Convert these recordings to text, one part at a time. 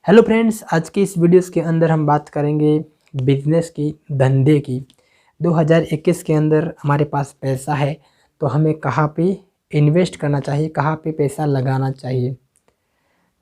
Hello friends, आज के इस वीडियोस के अंदर हम बात करेंगे बिजनेस की, धंधे की। 2021 के अंदर हमारे पास पैसा है तो हमें कहाँ पे इन्वेस्ट करना चाहिए, कहाँ पे पैसा लगाना चाहिए।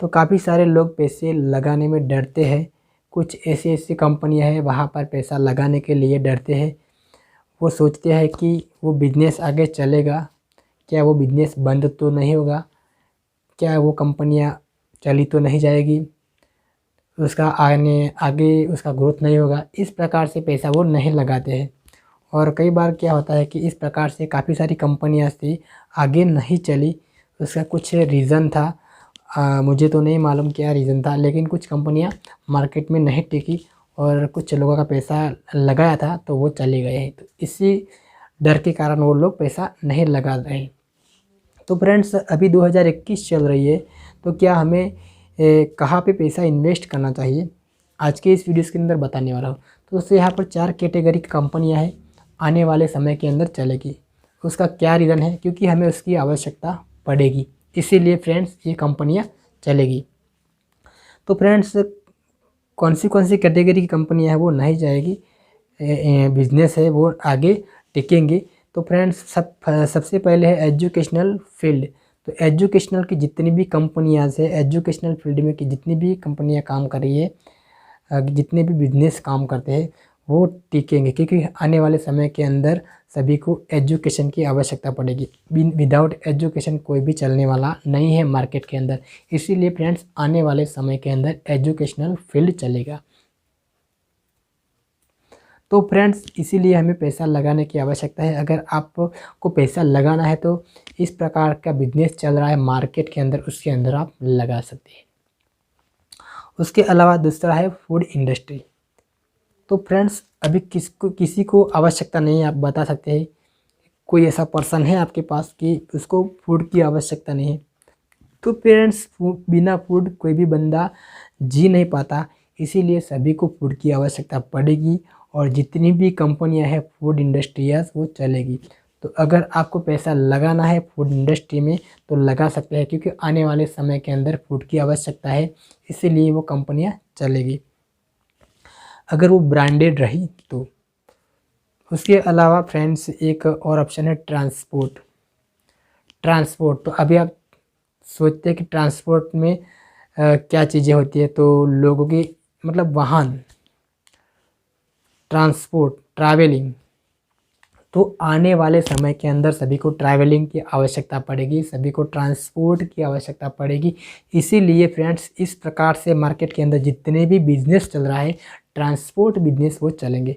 तो काफ़ी सारे लोग पैसे लगाने में डरते हैं। कुछ ऐसी ऐसी कंपनियां हैं वहाँ पर पैसा लगाने के लिए डरते हैं। वो सोचते हैं कि वो बिज़नेस आगे चलेगा, क्या वो बिज़नेस बंद तो नहीं होगा, क्या वो कंपनियाँ चली तो नहीं जाएगी, उसका आगे उसका ग्रोथ नहीं होगा। इस प्रकार से पैसा वो नहीं लगाते हैं। और कई बार क्या होता है कि इस प्रकार से काफ़ी सारी कंपनियाँ थी, आगे नहीं चली। उसका कुछ रीज़न था, मुझे तो नहीं मालूम क्या रीज़न था, लेकिन कुछ कंपनियाँ मार्केट में नहीं टिकी और कुछ लोगों का पैसा लगाया था तो वो चले गए हैं। तो इसी डर के कारण वो लोग पैसा नहीं लगा रहे। तो फ्रेंड्स, अभी 2021 चल रही है, तो क्या हमें कहाँ पे पैसा इन्वेस्ट करना चाहिए, आज के इस वीडियोस के अंदर बताने वाला हूँ। तो दोस्तों, यहाँ पर 4 कैटेगरी की कंपनियाँ हैं, आने वाले समय के अंदर चलेगी। उसका क्या रीज़न है, क्योंकि हमें उसकी आवश्यकता पड़ेगी, इसीलिए फ्रेंड्स ये कंपनियाँ चलेगी। तो फ्रेंड्स, कौन सी कैटेगरी की कंपनियाँ हैं वो नहीं जाएगी, बिजनेस है वो आगे टिकेंगे। तो फ्रेंड्स, सबसे पहले है एजुकेशनल फील्ड। तो एजुकेशनल की जितनी भी कंपनियाँ से एजुकेशनल फील्ड में की जितनी भी कंपनियाँ काम कर रही है, जितने भी बिजनेस काम करते हैं वो टिकेंगे, क्योंकि आने वाले समय के अंदर सभी को एजुकेशन की आवश्यकता पड़ेगी। विदाउट एजुकेशन कोई भी चलने वाला नहीं है मार्केट के अंदर। इसीलिए फ्रेंड्स, आने वाले समय के अंदर एजुकेशनल फील्ड चलेगा। तो फ्रेंड्स, इसीलिए हमें पैसा लगाने की आवश्यकता है। अगर आपको पैसा लगाना है तो इस प्रकार का बिजनेस चल रहा है मार्केट के अंदर, उसके अंदर आप लगा सकते हैं। उसके अलावा दूसरा है फूड इंडस्ट्री। तो फ्रेंड्स, अभी किसी को आवश्यकता नहीं है, आप बता सकते हैं कोई ऐसा पर्सन है आपके पास कि उसको फूड की आवश्यकता नहीं है। तो फ्रेंड्स, बिना फूड कोई भी बंदा जी नहीं पाता, इसीलिए सभी को फूड की आवश्यकता पड़ेगी और जितनी भी कंपनियां हैं फूड इंडस्ट्रियाज वो चलेगी। तो अगर आपको पैसा लगाना है फूड इंडस्ट्री में तो लगा सकते हैं, क्योंकि आने वाले समय के अंदर फूड की आवश्यकता है, इसीलिए वो कंपनियां चलेगी अगर वो ब्रांडेड रही तो। उसके अलावा फ्रेंड्स, एक और ऑप्शन है ट्रांसपोर्ट। तो अभी आप सोचते हैं कि ट्रांसपोर्ट में क्या चीज़ें होती है, तो लोगों की मतलब वाहन, ट्रांसपोर्ट, ट्रैवलिंग। तो आने वाले समय के अंदर सभी को ट्रैवलिंग की आवश्यकता पड़ेगी, सभी को ट्रांसपोर्ट की आवश्यकता पड़ेगी। इसीलिए फ्रेंड्स, इस प्रकार से मार्केट के अंदर जितने भी बिजनेस चल रहा है ट्रांसपोर्ट बिजनेस वो चलेंगे।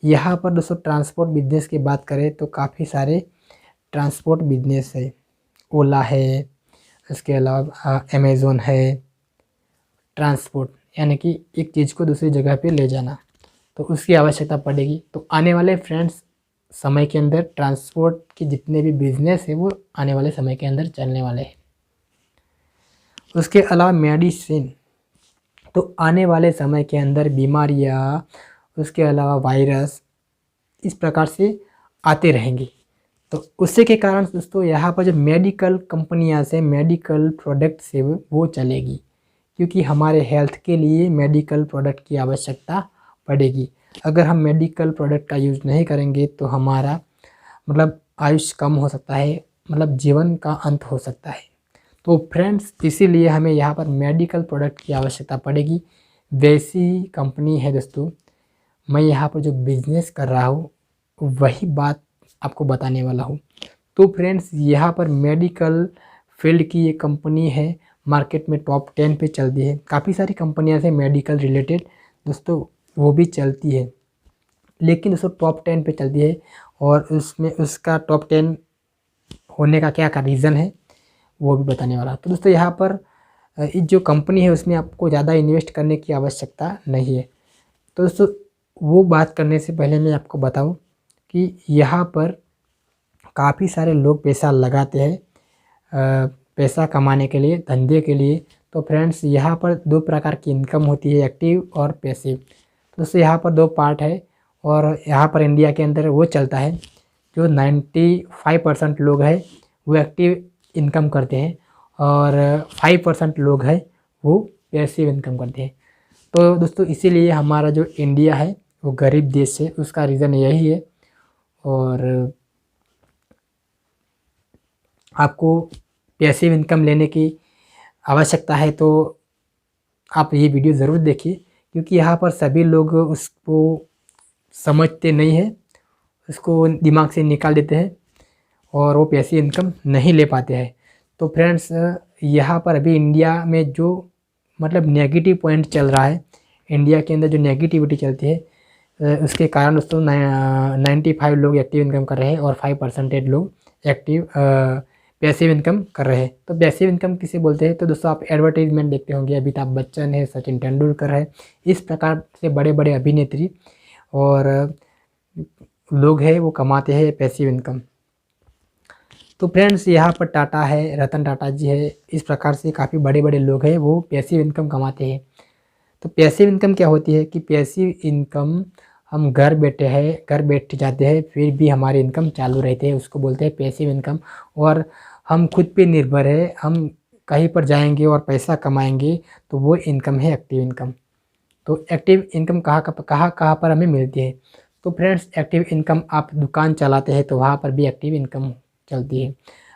यहाँ पर दोस्तों, ट्रांसपोर्ट बिजनेस की बात करें तो काफ़ी सारे ट्रांसपोर्ट बिजनेस है। ओला है, इसके अलावा अमेज़ोन है। ट्रांसपोर्ट यानी कि एक चीज़ को दूसरी जगह पे ले जाना, तो उसकी आवश्यकता पड़ेगी। तो आने वाले फ्रेंड्स समय के अंदर ट्रांसपोर्ट के जितने भी बिजनेस है वो आने वाले समय के अंदर चलने वाले हैं। उसके अलावा मेडिसिन, तो आने वाले समय के अंदर बीमारियाँ, उसके अलावा वायरस इस प्रकार से आते रहेंगी। तो उससे के कारण दोस्तों, यहाँ पर जो मेडिकल कंपनियाँ से मेडिकल प्रोडक्ट से वो चलेगी, क्योंकि हमारे हेल्थ के लिए मेडिकल प्रोडक्ट की आवश्यकता पड़ेगी। अगर हम मेडिकल प्रोडक्ट का यूज़ नहीं करेंगे तो हमारा मतलब आयुष्य कम हो सकता है, मतलब जीवन का अंत हो सकता है। तो फ्रेंड्स, इसीलिए हमें यहाँ पर मेडिकल प्रोडक्ट की आवश्यकता पड़ेगी। वैसी कंपनी है दोस्तों, मैं यहाँ पर जो बिज़नेस कर रहा हूँ वही बात आपको बताने वाला हूँ। तो फ्रेंड्स, यहाँ पर मेडिकल फील्ड की ये कंपनी है, मार्केट में टॉप 10 पे चलती है। काफ़ी सारी कंपनियाँ हैं मेडिकल रिलेटेड दोस्तों, वो भी चलती है, लेकिन दोस्तों टॉप 10 पे चलती है। और उसमें उसका टॉप 10 होने का क्या रीज़न है वो भी बताने वाला। तो दोस्तों, यहाँ पर ये जो कंपनी है उसमें आपको ज़्यादा इन्वेस्ट करने की आवश्यकता नहीं है। तो दोस्तों, वो बात करने से पहले मैं आपको बताऊं कि यहाँ पर काफ़ी सारे लोग पैसा लगाते हैं पैसा कमाने के लिए, धंधे के लिए। तो फ्रेंड्स, यहाँ पर दो प्रकार की इनकम होती है, एक्टिव और पैसिव। तो दोस्तों, यहाँ पर दो पार्ट है और यहाँ पर इंडिया के अंदर वो चलता है, जो 95% लोग हैं वो एक्टिव इनकम करते हैं और 5% लोग हैं वो पैसिव इनकम करते हैं। तो दोस्तों इसीलिए हमारा जो इंडिया है वो गरीब देश है, उसका रीज़न यही है। और आपको पैसिव इनकम लेने की आवश्यकता है तो आप ये वीडियो ज़रूर देखिए, क्योंकि यहाँ पर सभी लोग उसको समझते नहीं हैं, उसको दिमाग से निकाल देते हैं और वो पैसिव इनकम नहीं ले पाते हैं। तो फ्रेंड्स यहाँ पर अभी इंडिया में जो मतलब नेगेटिव पॉइंट चल रहा है, इंडिया के अंदर जो नेगेटिविटी चलती है उसके कारण दोस्तों 95 लोग एक्टिव इनकम कर रहे हैं और 5% लोग एक्टिव पैसिव इनकम कर रहे हैं। तो पैसिव इनकम किसे बोलते हैं? तो दोस्तों आप एडवर्टाइजमेंट देखते होंगे, अमिताभ बच्चन है, सचिन तेंदुलकर है, इस प्रकार से बड़े बड़े अभिनेत्री और लोग हैं वो कमाते हैं पैसिव इनकम। तो फ्रेंड्स यहाँ पर टाटा है, रतन टाटा जी है, इस प्रकार से काफ़ी बड़े बड़े लोग हैं वो पैसिव इनकम कमाते हैं। तो पैसिव इनकम क्या होती है कि पैसिव इनकम हम घर बैठ जाते हैं फिर भी हमारी इनकम चालू रहती है, उसको बोलते हैं पैसिव इनकम। और हम खुद पे निर्भर है, हम कहीं पर जाएंगे और पैसा कमाएंगे तो वो इनकम है एक्टिव इनकम। तो एक्टिव इनकम कहाँ पर हमें मिलती है? तो फ्रेंड्स एक्टिव इनकम आप दुकान चलाते हैं तो वहाँ पर भी एक्टिव इनकम चलती है,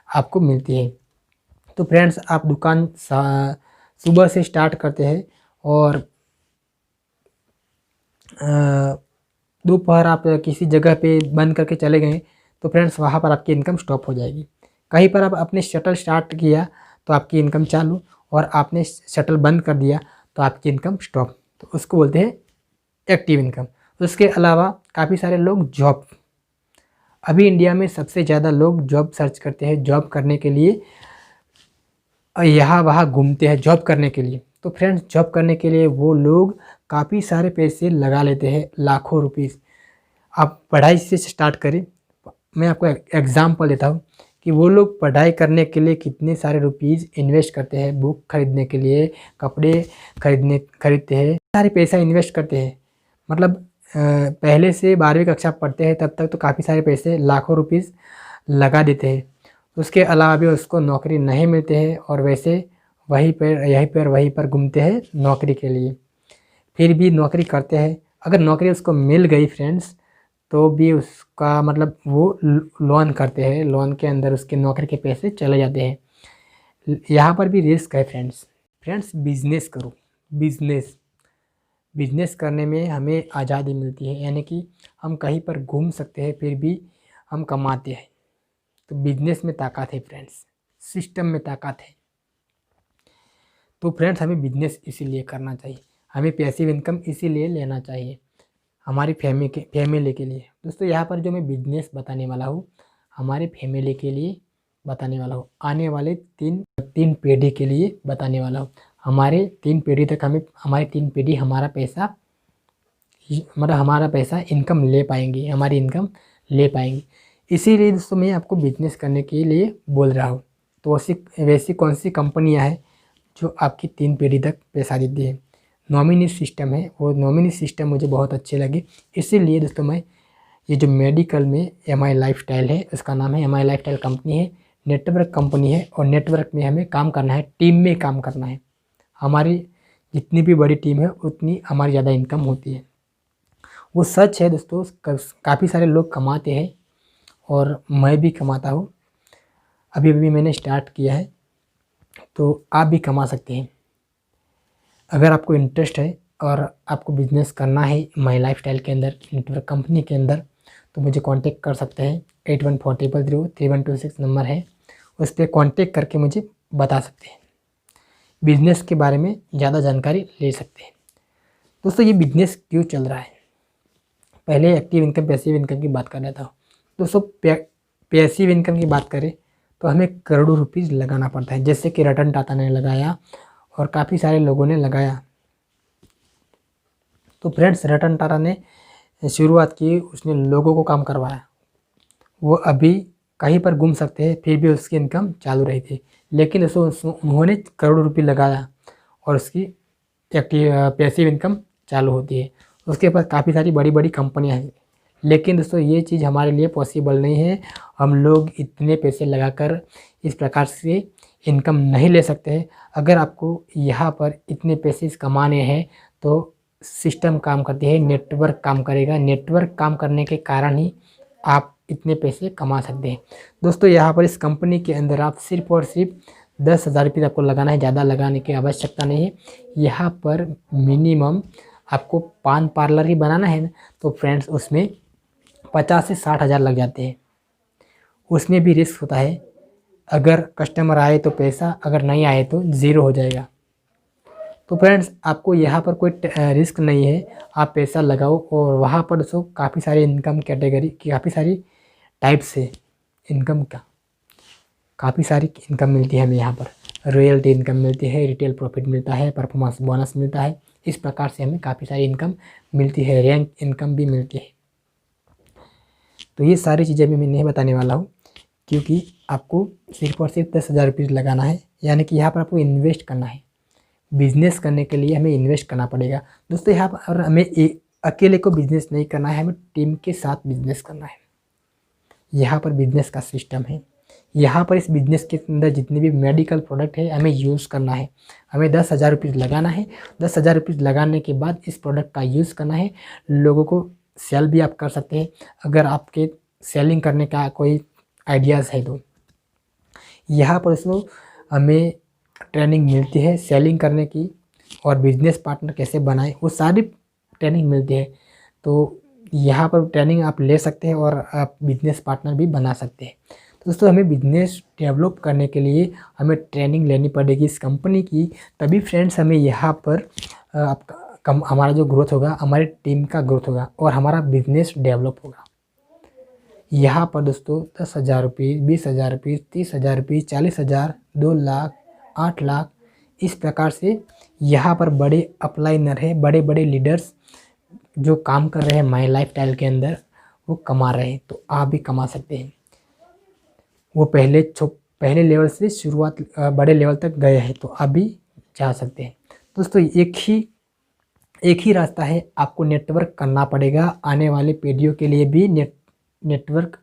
आपको मिलती है। तो फ्रेंड्स आप दुकान सुबह से स्टार्ट करते हैं और दोपहर आप किसी जगह पे बंद करके चले गए तो फ्रेंड्स वहाँ पर आपकी इनकम स्टॉप हो जाएगी। कहीं पर आप अपने शटल स्टार्ट किया तो आपकी इनकम चालू, और आपने शटल बंद कर दिया तो आपकी इनकम स्टॉप। तो उसको बोलते हैं एक्टिव इनकम। उसके अलावा काफ़ी सारे लोग जॉब, अभी इंडिया में सबसे ज़्यादा लोग जॉब सर्च करते हैं, जॉब करने के लिए यहाँ वहाँ घूमते हैं जॉब करने के लिए। तो फ्रेंड्स जॉब करने के लिए वो लोग काफ़ी सारे पैसे लगा लेते हैं, लाखों रुपीस। आप पढ़ाई से स्टार्ट करें, मैं आपको एग्जांपल देता हूँ कि वो लोग पढ़ाई करने के लिए कितने सारे रुपीस इन्वेस्ट करते हैं, बुक खरीदने के लिए, कपड़े खरीदते हैं, सारे पैसा इन्वेस्ट करते हैं। मतलब पहले से 12वीं कक्षा पढ़ते हैं तब तक तो काफ़ी सारे पैसे लाखों रुपीस लगा देते हैं। उसके अलावा भी उसको नौकरी नहीं मिलते हैं और वैसे वहीं पर घूमते हैं नौकरी के लिए। फिर भी नौकरी करते हैं, अगर नौकरी उसको मिल गई फ्रेंड्स तो भी उसका मतलब वो लोन करते हैं, लोन के अंदर उसके नौकरी के पैसे चले जाते हैं। यहाँ पर भी रिस्क है फ्रेंड्स बिजनेस करो। बिजनेस करने में हमें आज़ादी मिलती है, यानी कि हम कहीं पर घूम सकते हैं फिर भी हम कमाते हैं। तो बिजनेस में ताकत है फ्रेंड्स, सिस्टम में ताकत है। तो फ्रेंड्स हमें बिजनेस इसीलिए करना चाहिए, हमें पैसिव इनकम इसीलिए लेना चाहिए हमारी फैमिली के लिए। दोस्तों यहाँ पर जो मैं बिजनेस बताने वाला हूँ हमारे फैमिली के लिए बताने वाला हूँ, आने वाले तीन पीढ़ी के लिए बताने वाला हूँ। हमारे 3 पीढ़ी तक हमारी 3 पीढ़ी हमारा पैसा इनकम ले पाएंगी, हमारी इनकम ले पाएंगी। इसीलिए दोस्तों मैं आपको बिजनेस करने के लिए बोल रहा हूँ। तो वैसी कौन सी कंपनियाँ हैं जो आपकी 3 पीढ़ी तक पैसा देती है? नॉमिनी सिस्टम है, वो नॉमिनी सिस्टम मुझे बहुत अच्छे लगे। इसीलिए दोस्तों मैं ये जो मेडिकल में MI लाइफस्टाइल है, उसका नाम है MI लाइफस्टाइल कंपनी है, नेटवर्क कंपनी है। और नेटवर्क में हमें काम करना है, टीम में काम करना है। हमारी जितनी भी बड़ी टीम है उतनी हमारी ज़्यादा इनकम होती है। वो सच है दोस्तों, काफ़ी सारे लोग कमाते हैं और मैं भी कमाता हूँ। अभी मैंने स्टार्ट किया है, तो आप भी कमा सकते हैं। अगर आपको इंटरेस्ट है और आपको बिजनेस करना है माई लाइफस्टाइल के अंदर, नेटवर्क कंपनी के अंदर, तो मुझे कांटेक्ट कर सकते हैं। 8140031226 नंबर है, उस पर कांटेक्ट करके मुझे बता सकते हैं, बिज़नेस के बारे में ज़्यादा जानकारी ले सकते हैं। दोस्तों ये बिज़नेस क्यों चल रहा है? पहले एक्टिव इनकम पैसिव इनकम की बात कर रहा था। दोस्तों पैसिव इनकम की बात करें तो हमें करोड़ों रुपीज़ लगाना पड़ता है, जैसे कि रतन टाटा ने लगाया और काफ़ी सारे लोगों ने लगाया। तो फ्रेंड्स रतन टाटा ने शुरुआत की, उसने लोगों को काम करवाया। वो अभी कहीं पर घूम सकते हैं फिर भी उसकी इनकम चालू रही थी, लेकिन उन्होंने करोड़ों रुपये लगाया और उसकी एक्टिव पैसिव इनकम चालू होती है। उसके पास काफ़ी सारी बड़ी बड़ी कंपनियां हैं, लेकिन दोस्तों ये चीज़ हमारे लिए पॉसिबल नहीं है। हम लोग इतने पैसे लगाकर इस प्रकार से इनकम नहीं ले सकते हैं। अगर आपको यहाँ पर इतने पैसे कमाने हैं तो सिस्टम काम करती है, नेटवर्क काम करेगा। नेटवर्क काम करने के कारण ही आप इतने पैसे कमा सकते हैं। दोस्तों यहाँ पर इस कंपनी के अंदर आप सिर्फ और सिर्फ 10,000 रुपये आपको लगाना है, ज़्यादा लगाने की आवश्यकता नहीं है। यहाँ पर मिनिमम आपको पान पार्लर ही बनाना है ना, तो फ्रेंड्स उसमें 50 से 60,000 लग जाते हैं। उसमें भी रिस्क होता है, अगर कस्टमर आए तो पैसा, अगर नहीं आए तो ज़ीरो हो जाएगा। तो फ्रेंड्स आपको यहाँ पर कोई रिस्क नहीं है, आप पैसा लगाओ और वहाँ पर दोस्तों काफ़ी सारी इनकम कैटेगरी की काफ़ी सारी टाइप से इनकम का काफ़ी सारी इनकम मिलती है हमें। यहाँ पर रॉयल्टी इनकम मिलती है, रिटेल प्रॉफिट मिलता है, परफॉर्मेंस बोनस मिलता है। इस प्रकार से हमें काफ़ी सारी इनकम मिलती है, रैंक इनकम भी मिलती है। तो ये सारी चीज़ें मैं नहीं बताने वाला हूँ, क्योंकि आपको सिर्फ और सिर्फ 10,000 रुपये लगाना है, यानी कि यहाँ पर आपको इन्वेस्ट करना है। बिज़नेस करने के लिए हमें इन्वेस्ट करना पड़ेगा दोस्तों। यहाँ पर हमें अकेले को बिज़नेस नहीं करना है, हमें टीम के साथ बिज़नेस करना है। यहाँ पर बिज़नेस का सिस्टम है। यहाँ पर इस बिज़नेस के अंदर जितने भी मेडिकल प्रोडक्ट है हमें यूज़ करना है। हमें 10,000 रुपये लगाना है। 10,000 रुपये लगाने के बाद इस प्रोडक्ट का यूज़ करना है। लोगों को सेल भी आप कर सकते हैं, अगर आपके सेलिंग करने का कोई आइडियाज़ है तो। यहाँ पर इसमें हमें ट्रेनिंग मिलती है सेलिंग करने की, और बिज़नेस पार्टनर कैसे बनाएं वो सारी ट्रेनिंग मिलती है। तो यहाँ पर ट्रेनिंग आप ले सकते हैं और आप बिज़नेस पार्टनर भी बना सकते हैं। तो दोस्तों हमें बिज़नेस डेवलप करने के लिए हमें ट्रेनिंग लेनी पड़ेगी इस कंपनी की, तभी फ्रेंड्स हमें यहाँ पर हमारा जो ग्रोथ होगा, हमारी टीम का ग्रोथ होगा और हमारा बिज़नेस डेवलप होगा। यहाँ पर दोस्तों 10,000 रुपये, 20,000 रुपये, 30,000 रुपये, 40,000, 2 लाख, 8 लाख, इस प्रकार से यहाँ पर बड़े अपलाइनर है, बड़े बड़े लीडर्स जो काम कर रहे हैं माई लाइफ स्टाइल के अंदर, वो कमा रहे हैं। तो आप भी कमा सकते हैं। वो पहले लेवल से शुरुआत बड़े लेवल तक गए हैं, तो आप भी जा सकते हैं। दोस्तों एक ही रास्ता है, आपको नेटवर्क करना पड़ेगा। आने वाली पीढ़ियों के लिए भी नेटवर्क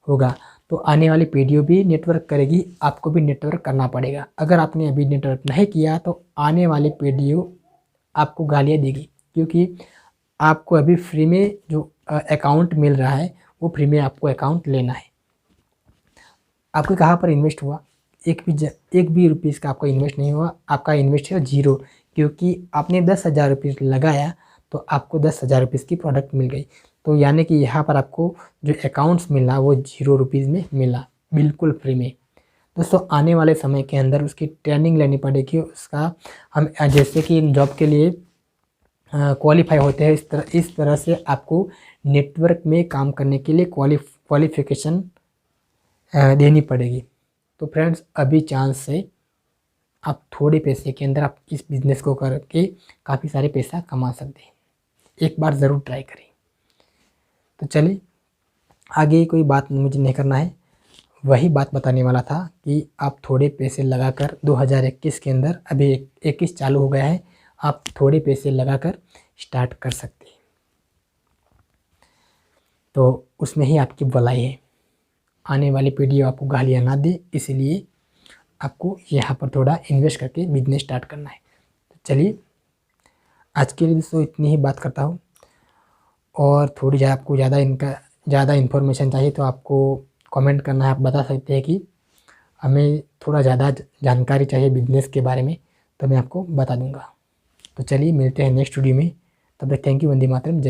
होगा, तो आने वाली पीढ़ियों भी नेटवर्क करेगी, आपको भी नेटवर्क करना पड़ेगा। अगर आपने अभी नेटवर्क नहीं किया तो आने वाली पीढ़ियों आपको गालियाँ देगी, क्योंकि आपको अभी फ्री में जो अकाउंट मिल रहा है वो फ्री में आपको अकाउंट लेना है। आपको कहाँ पर इन्वेस्ट हुआ? एक भी रुपीज़ का आपका इन्वेस्ट नहीं हुआ, आपका इन्वेस्ट है 0, क्योंकि आपने 10,000 रुपये लगाया तो आपको 10,000 रुपये की प्रोडक्ट मिल गई। तो यानी कि यहाँ पर आपको जो अकाउंट्स मिला वो 0 रुपीज़ में मिला, बिल्कुल फ्री में। दोस्तों आने वाले समय के अंदर उसकी ट्रेनिंग लेनी पड़ेगी। उसका हम जैसे कि जॉब के लिए क्वालिफाई होते हैं, इस तरह से आपको नेटवर्क में काम करने के लिए क्वालिफिकेशन देनी पड़ेगी। तो फ्रेंड्स अभी चांस है, आप थोड़े पैसे के अंदर आप इस बिज़नेस को करके काफ़ी सारे पैसा कमा सकते हैं। एक बार ज़रूर ट्राई करें। तो चलिए आगे कोई बात मुझे नहीं करना है, वही बात बताने वाला था कि आप थोड़े पैसे लगाकर 2021 के अंदर, अभी 21 चालू हो गया है, आप थोड़े पैसे लगाकर स्टार्ट कर सकते हैं। तो उसमें ही आपकी भलाई है। आने वाली पीढ़ी आपको गालियाँ ना दे, इसलिए आपको यहाँ पर थोड़ा इन्वेस्ट करके बिजनेस स्टार्ट करना है। तो चलिए आज के लिए दोस्तों इतनी ही बात करता हूँ, और थोड़ी आपको ज़्यादा इन्फॉर्मेशन चाहिए तो आपको कमेंट करना है। आप बता सकते हैं कि हमें थोड़ा ज़्यादा जानकारी चाहिए बिजनेस के बारे में, तो मैं आपको बता दूंगा। तो चलिए मिलते हैं नेक्स्ट वीडियो में, तब तक थैंक यू। वंदे मातरम।